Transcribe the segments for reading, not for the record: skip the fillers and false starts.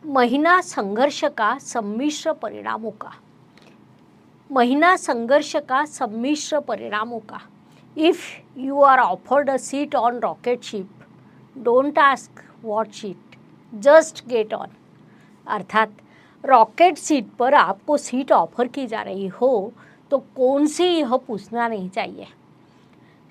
महीना संघर्ष का सम्मिश्र परिणामों का। महीना संघर्ष का सम्मिश्र परिणामों का। If you are offered a seat on rocket ship, don't ask what seat, just get on. अर्थात रॉकेट सीट पर आपको सीट ऑफर की जा रही हो तो कौन सी, यह पूछना नहीं चाहिए।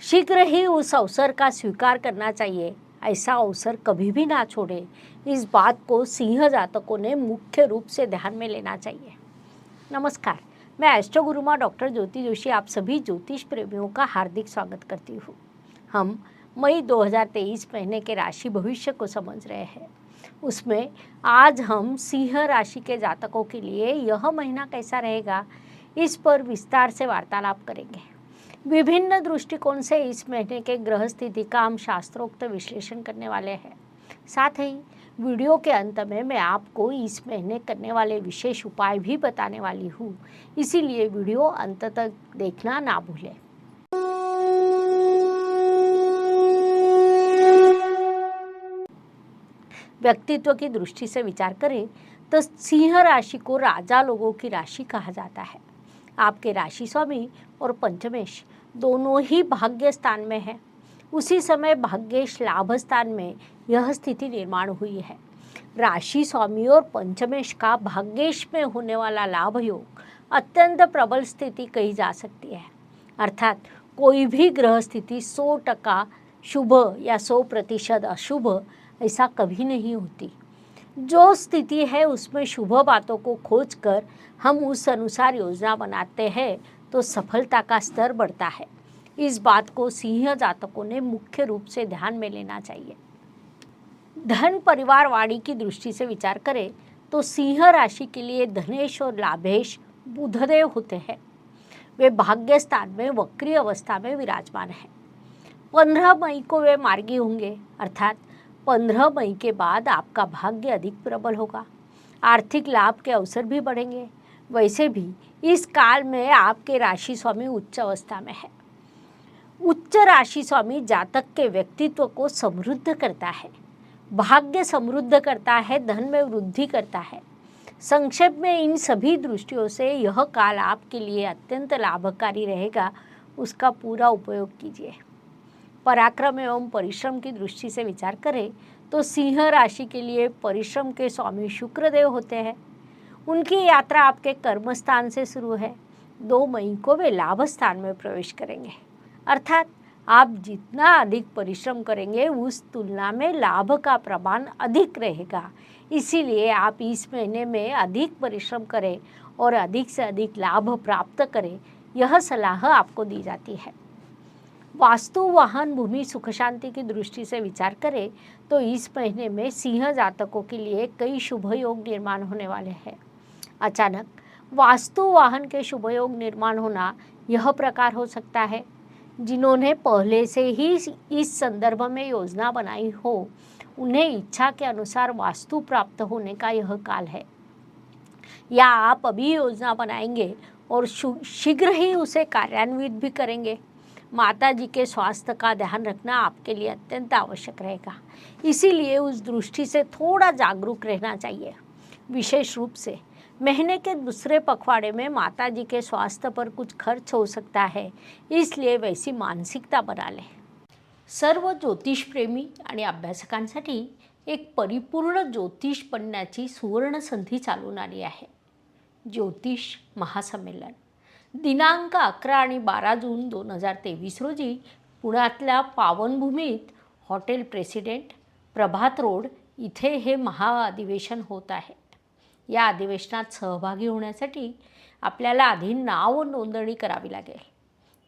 शीघ्र ही उस अवसर का स्वीकार करना चाहिए। ऐसा अवसर कभी भी ना छोड़े, इस बात को सिंह जातकों ने मुख्य रूप से ध्यान में लेना चाहिए। नमस्कार, मैं एस्ट्रो गुरुमा डॉक्टर ज्योति जोशी आप सभी ज्योतिष प्रेमियों का हार्दिक स्वागत करती हूँ। हम मई 2023 महीने के राशि भविष्य को समझ रहे हैं। उसमें आज हम सिंह राशि के जातकों के लिए यह महीना कैसा रहेगा, इस पर विस्तार से वार्तालाप करेंगे। विभिन्न दृष्टिकोण से इस महीने के ग्रह स्थिति का हम शास्त्रोक्त विश्लेषण करने वाले हैं। साथ ही वीडियो के अंत में मैं आपको इस महीने करने वाले विशेष उपाय भी बताने वाली हूँ, इसीलिए वीडियो अंत तक देखना ना भूलें। व्यक्तित्व की दृष्टि से विचार करें तो सिंह राशि को राजा लोगों की राशि कहा जाता है। आपके राशि स्वामी और पंचमेश दोनों ही भाग्य स्थान में है। उसी समय भाग्येश लाभ स्थान में यह स्थिति निर्माण हुई है। राशि स्वामी और पंचमेश का भाग्येश में होने वाला लाभ योग अत्यंत प्रबल स्थिति कही जा सकती है। अर्थात कोई भी ग्रह स्थिति 100% शुभ या 100% अशुभ ऐसा कभी नहीं होती। जो स्थिति है उसमें शुभ बातों को खोजकर हम उस अनुसार योजना बनाते हैं तो सफलता का स्तर बढ़ता है। इस बात को सिंह जातकों ने मुख्य रूप से ध्यान में लेना चाहिए। धन परिवार वाणी की दृष्टि से विचार करें तो सिंह राशि के लिए धनेश और लाभेश बुधदेव होते हैं। वे भाग्य स्थान में वक्री अवस्था में विराजमान हैं। 15 मई को वे मार्गी होंगे, अर्थात 15 मई के बाद आपका भाग्य अधिक प्रबल होगा। आर्थिक लाभ के अवसर भी बढ़ेंगे। वैसे भी इस काल में आपके राशि स्वामी उच्च अवस्था में है। उच्च राशि स्वामी जातक के व्यक्तित्व को समृद्ध करता है, भाग्य समृद्ध करता है, धन में वृद्धि करता है। संक्षेप में इन सभी दृष्टियों से यह काल आपके लिए अत्यंत लाभकारी रहेगा, उसका पूरा उपयोग कीजिए। पराक्रम एवं परिश्रम की दृष्टि से विचार करें तो सिंह राशि के लिए परिश्रम के स्वामी शुक्रदेव होते हैं। उनकी यात्रा आपके कर्मस्थान से शुरू है। 2 मई को वे लाभ स्थान में प्रवेश करेंगे। अर्थात आप जितना अधिक परिश्रम करेंगे उस तुलना में लाभ का प्रमाण अधिक रहेगा। इसीलिए आप इस महीने में अधिक परिश्रम करें और अधिक से अधिक लाभ प्राप्त करें, यह सलाह आपको दी जाती है। वास्तु वाहन भूमि सुख शांति की दृष्टि से विचार करें तो इस महीने में सिंह जातकों के लिए कई शुभ योग निर्माण होने वाले हैं। अचानक वास्तु वाहन के शुभ योग निर्माण होना यह प्रकार हो सकता है। जिन्होंने पहले से ही इस संदर्भ में योजना बनाई हो, उन्हें इच्छा के अनुसार वास्तु प्राप्त होने का यह काल है। या आप अभी योजना बनाएंगे और शीघ्र ही उसे कार्यान्वित भी करेंगे। माता जी के स्वास्थ्य का ध्यान रखना आपके लिए अत्यंत आवश्यक रहेगा, इसीलिए उस दृष्टि से थोड़ा जागरूक रहना चाहिए। विशेष रूप से महीने के दूसरे पखवाड़े में माता जी के स्वास्थ्य पर कुछ खर्च हो सकता है, इसलिए वैसी मानसिकता बना लें। सर्व ज्योतिष प्रेमी आणि अभ्यासकांसाठी एक परिपूर्ण ज्योतिष बनण्याची सुवर्ण संधी चालून आली आहे। ज्योतिष महासंमेलन दिनांक 11 आणि 12 जून 2023 रोजी पुण्यातल्या पावनभूमीत हॉटेल प्रेसिडेंट प्रभात रोड इथे हे महाअधिवेशन होत आहे। या अधिवेशनात सहभागी होण्यासाठी आपल्याला आधी नाव नोंदणी करावी लागेल।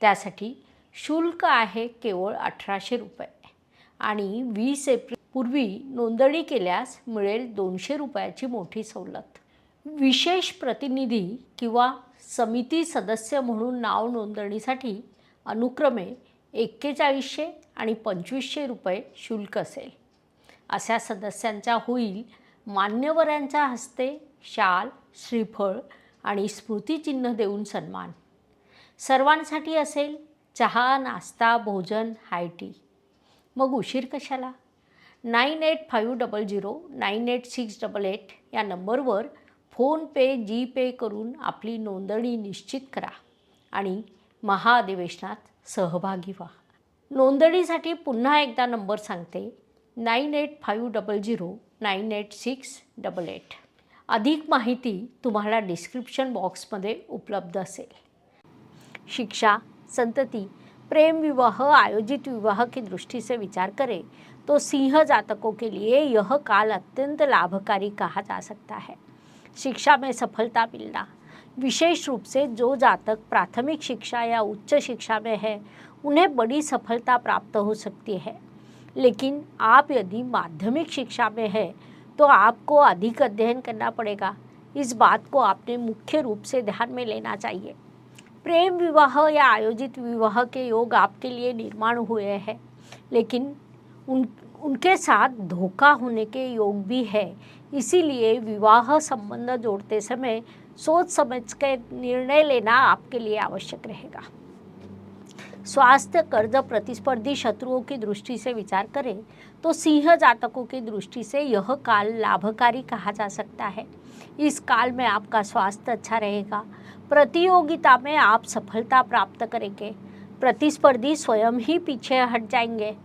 त्यासाठी शुल्क आहे केवळ 1800 रुपये आणि 20 एप्रिल पूर्वी नोंदणी केल्यास मिळेल 200 रुपयाची मोठी सवलत। विशेष प्रतिनिधी किंवा समिती सदस्य म्हणून नाव नोंदणीसाठी अनुक्रमे 4100 आणि 2500 रुपये शुल्क असेल। अशा सदस्यांचा होईल मान्यवरांच्या हस्ते शाल, श्रीफळ आणि स्मृतिचिन्ह देऊन सन्मान। सर्वांसाठी असेल चहा, नाश्ता, भोजन, हाय टी। मग उशीर कशाला? 9850098688 या नंबरवर फोनपे जीपे करून आपली नोंदणी निश्चित करा आणि महाअधिवेशनात सहभागी व्हा. नोंदणीसाठी पुन्हा एकदा नंबर सांगते, 9850098688. अधिक माहिती तुम्हाला डिस्क्रिप्शन बॉक्समध्ये उपलब्ध असेल. शिक्षा, संतति, प्रेम विवाह, आयोजित विवाह की दृष्टि से विचार करें तो सिंह जातकों के लिए यह काल अत्यंत लाभकारी कहा जा सकता है. शिक्षा में सफलता मिलना, विशेष रूप से जो जातक प्राथमिक शिक्षा या उच्च शिक्षा में है उन्हें बड़ी सफलता प्राप्त हो सकती है. लेकिन आप यदि माध्यमिक शिक्षा में है तो आपको अधिक अध्ययन करना पड़ेगा. इस बात को आपने मुख्य रूप से ध्यान में लेना चाहिए. प्रेम विवाह या आयोजित विवाह के योग आपके लिए निर्माण हुए हैं, लेकिन उनके साथ धोखा होने के योग भी है. इसीलिए विवाह संबंध जोड़ते समय सोच समझ के निर्णय लेना आपके लिए आवश्यक रहेगा. स्वास्थ्य, कर्ज, प्रतिस्पर्धी शत्रुओं की दृष्टि से विचार करें तो सिंह जातकों की दृष्टि से यह काल लाभकारी कहा जा सकता है. इस काल में आपका स्वास्थ्य अच्छा रहेगा. प्रतियोगिता में आप सफलता प्राप्त करेंगे. प्रतिस्पर्धी स्वयं ही पीछे हट जाएंगे.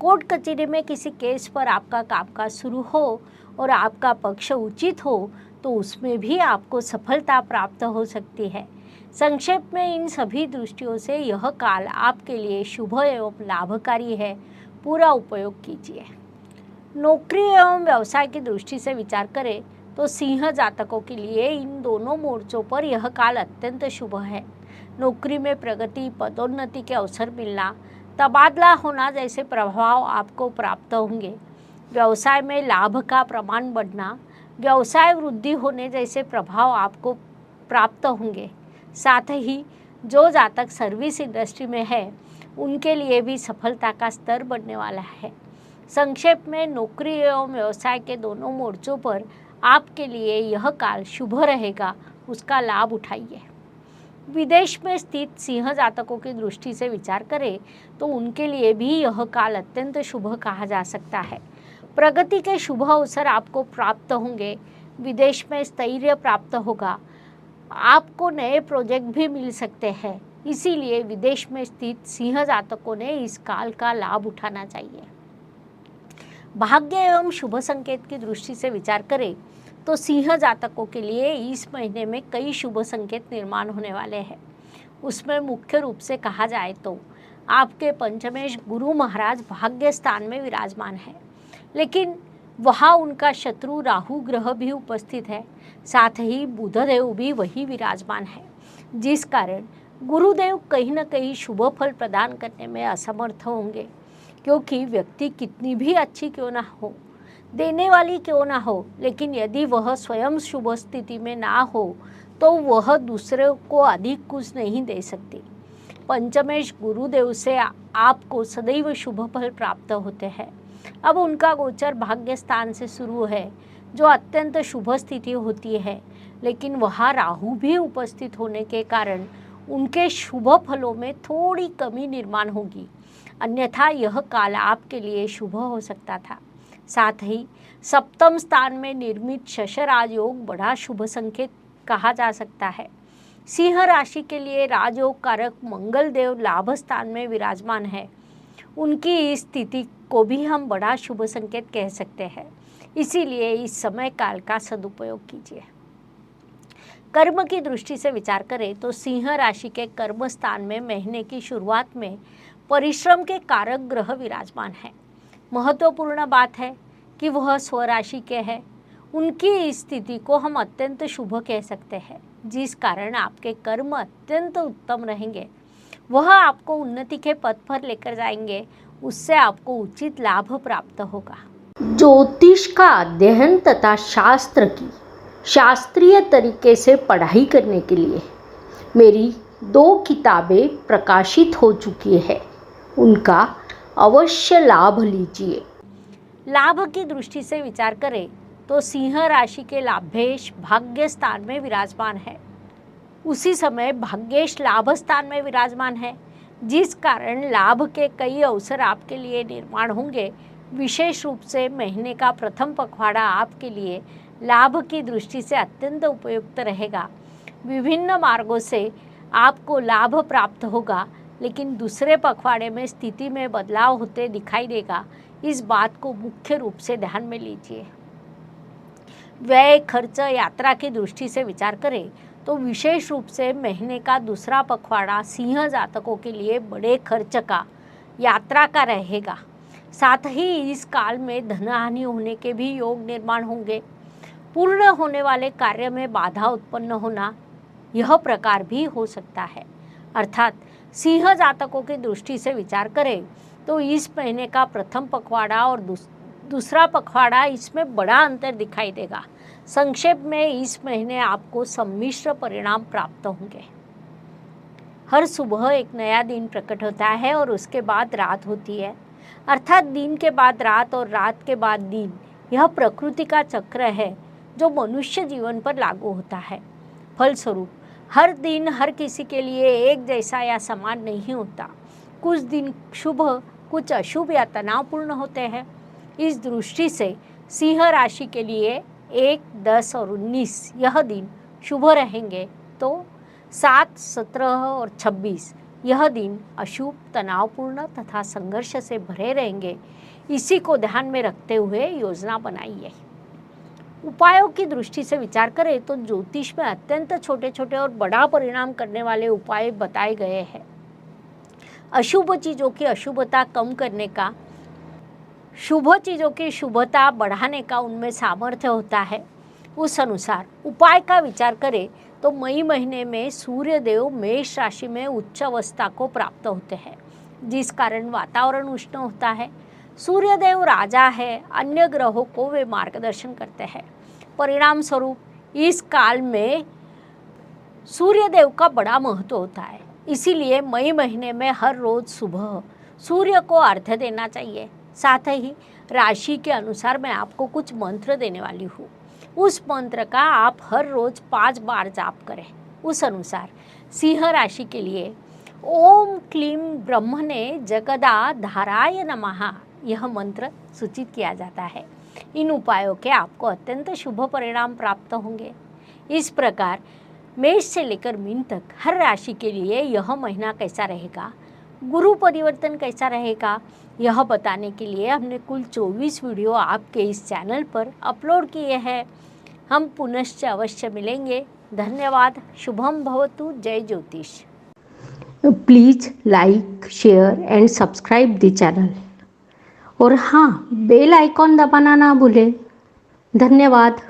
कोर्ट कचहरी में किसी केस पर आपका कामकाज शुरू हो और आपका पक्ष उचित हो तो उसमें भी आपको सफलता प्राप्त हो सकती है. संक्षेप में इन सभी दृष्टियों से यह काल आपके लिए शुभ एवं लाभकारी है. पूरा उपयोग कीजिए. नौकरी एवं व्यवसाय की दृष्टि से विचार करें तो सिंह जातकों के लिए इन दोनों मोर्चों पर यह काल अत्यंत शुभ है. नौकरी में प्रगति, पदोन्नति के अवसर मिलना, तबादला होना जैसे प्रभाव आपको प्राप्त होंगे. व्यवसाय में लाभ का प्रमाण बढ़ना, व्यवसाय वृद्धि होने जैसे प्रभाव आपको प्राप्त होंगे. साथ ही जो जातक सर्विस इंडस्ट्री में है उनके लिए भी सफलता का स्तर बढ़ने वाला है. संक्षेप में नौकरी एवं व्यवसाय के दोनों मोर्चों पर आपके लिए यह काल शुभ रहेगा. उसका लाभ उठाइए. विदेश में स्थित सिंह जातकों की दृष्टि से विचार करें तो उनके लिए भी यह काल अत्यंत शुभ कहा जा सकता है. प्रगति के शुभ अवसर आपको प्राप्त होंगे. विदेश में स्थैर्य प्राप्त होगा. आपको नए प्रोजेक्ट भी मिल सकते हैं. इसीलिए विदेश में स्थित सिंह जातकों ने इस काल का लाभ उठाना चाहिए. भाग्य एवं शुभ संकेत की दृष्टि से विचार करें तो सिंह जातकों के लिए इस महीने में कई शुभ संकेत निर्माण होने वाले हैं. उसमें मुख्य रूप से कहा जाए तो आपके पंचमेश गुरु महाराज भाग्य स्थान में विराजमान है, लेकिन वहाँ उनका शत्रु राहु ग्रह भी उपस्थित है. साथ ही बुधदेव भी वही विराजमान है, जिस कारण गुरुदेव कहीं न कहीं शुभ फल प्रदान करने में असमर्थ होंगे. क्योंकि व्यक्ति कितनी भी अच्छी क्यों ना हो, देने वाली क्यों ना हो, लेकिन यदि वह स्वयं शुभ स्थिति में ना हो तो वह दूसरे को अधिक कुछ नहीं दे सकती. पंचमेश गुरुदेव से आपको सदैव शुभ फल प्राप्त होते हैं. अब उनका गोचर भाग्य स्थान से शुरू है, जो अत्यंत शुभ स्थिति होती है, लेकिन वहाँ राहु भी उपस्थित होने के कारण उनके शुभ फलों में थोड़ी कमी निर्माण होगी. अन्यथा यह काल आपके लिए शुभ हो सकता था. साथ ही सप्तम स्थान में निर्मित शशराज योग बड़ा शुभ संकेत कहा जा सकता है. सिंह राशि के लिए राजयोग कारक मंगल देव लाभ स्थान में विराजमान है. उनकी इस स्थिति को भी हम बड़ा शुभ संकेत कह सकते हैं. इसीलिए इस समय काल का सदुपयोग कीजिए. कर्म की दृष्टि से विचार करें तो सिंह राशि के कर्म स्थान में महीने की शुरुआत में परिश्रम के कारक ग्रह विराजमान है. महत्वपूर्ण बात है कि वह स्वराशि के हैं. उनकी इस स्थिति को हम अत्यंत शुभ कह सकते हैं, जिस कारण आपके कर्म अत्यंत उत्तम रहेंगे. वह आपको उन्नति के पथ पर लेकर जाएंगे. उससे आपको उचित लाभ प्राप्त होगा. ज्योतिष का अध्ययन तथा शास्त्र की शास्त्रीय तरीके से पढ़ाई करने के लिए मेरी 2 किताबें प्रकाशित हो चुकी है. उनका अवश्य लाभ लीजिए. लाभ की दृष्टि से विचार करें तो सिंह राशि के लाभेश भाग्य स्थान में विराजमान है. उसी समय भाग्येश लाभ स्थान में विराजमान है, जिस कारण लाभ के कई अवसर आपके लिए निर्माण होंगे. विशेष रूप से महीने का प्रथम पखवाड़ा आपके लिए लाभ की दृष्टि से अत्यंत उपयुक्त रहेगा। विभिन्न मार्गों से आपको लाभ प्राप्त होगा, लेकिन दूसरे पखवाड़े में स्थिति में बदलाव होते दिखाई देगा। इस बात को मुख्य रूप से ध्यान में लीजिए। व्यय, खर्च, यात्रा की दृष्टि से विचार करें तो विशेष रूप से महीने का दूसरा पखवाड़ा सिंह जातकों के लिए बड़े खर्च का, यात्रा का रहेगा। साथ ही इस काल में धन हानि होने के भी योग निर्माण होंगे। पूर्ण होने वाले कार्य में बाधा उत्पन्न होना, यह प्रकार भी हो सकता है। अर्थात सिंह जातकों की दृष्टि से विचार करें तो इस महीने का प्रथम पखवाड़ा और दूसरा पखवाड़ा, इसमें बड़ा अंतर दिखाई देगा। संक्षेप में इस महीने आपको सम्मिश्र परिणाम प्राप्त होंगे। हर सुबह एक नया दिन प्रकट होता है और उसके बाद रात होती है, अर्थात दिन के बाद रात और रात के बाद दिन। यह प्रकृति का चक्र है जो मनुष्य जीवन पर लागू होता है। फलस्वरूप हर दिन हर किसी के लिए एक जैसा या समान नहीं होता। कुछ दिन शुभ, कुछ अशुभ या तनावपूर्ण होते हैं। इस दृष्टि से सिंह राशि के लिए 1, 10 और 19 यह दिन शुभ रहेंगे, तो 7, 17 और 26 यह दिन अशुभ, तनावपूर्ण तथा संघर्ष से भरे रहेंगे। इसी को ध्यान में रखते हुए योजना बनाइए। उपायों की दृष्टि से विचार करें तो ज्योतिष में अत्यंत छोटे छोटे और बड़ा परिणाम करने वाले उपाय बताए गए हैं। अशुभ चीज़ों की अशुभता कम करने का, शुभ चीज़ों की शुभता बढ़ाने का उनमें सामर्थ्य होता है। उस अनुसार उपाय का विचार करें तो मई महीने में सूर्य देव मेष राशि में उच्च अवस्था को प्राप्त होते हैं, जिस कारण वातावरण उष्ण होता है। सूर्य देव राजा है, अन्य ग्रहों को वे मार्गदर्शन करते हैं। परिणाम स्वरूप इस काल में सूर्य देव का बड़ा महत्व होता है। इसीलिए मई महीने में हर रोज सुबह सूर्य को अर्घ्य देना चाहिए। साथ ही राशि के अनुसार मैं आपको कुछ मंत्र देने वाली हूँ। उस मंत्र का आप हर रोज 5 बार जाप करें। उस अनुसार सिंह राशि के लिए ओम क्लीं ब्रह्मणे जगदा धाराय नमः यह मंत्र सूचित किया जाता है। इन उपायों के आपको अत्यंत शुभ परिणाम प्राप्त होंगे। इस प्रकार मेष से लेकर मीन तक हर राशि के लिए यह महीना कैसा रहेगा, गुरु परिवर्तन कैसा रहेगा, यह बताने के लिए हमने कुल 24 वीडियो आपके इस चैनल पर अपलोड किए हैं। हम पुनश्च अवश्य मिलेंगे। धन्यवाद। शुभम भवतु। जय ज्योतिष। Please like, share and subscribe the channel. और हाँ, बेल आइकॉन दबाना ना भूलें। धन्यवाद।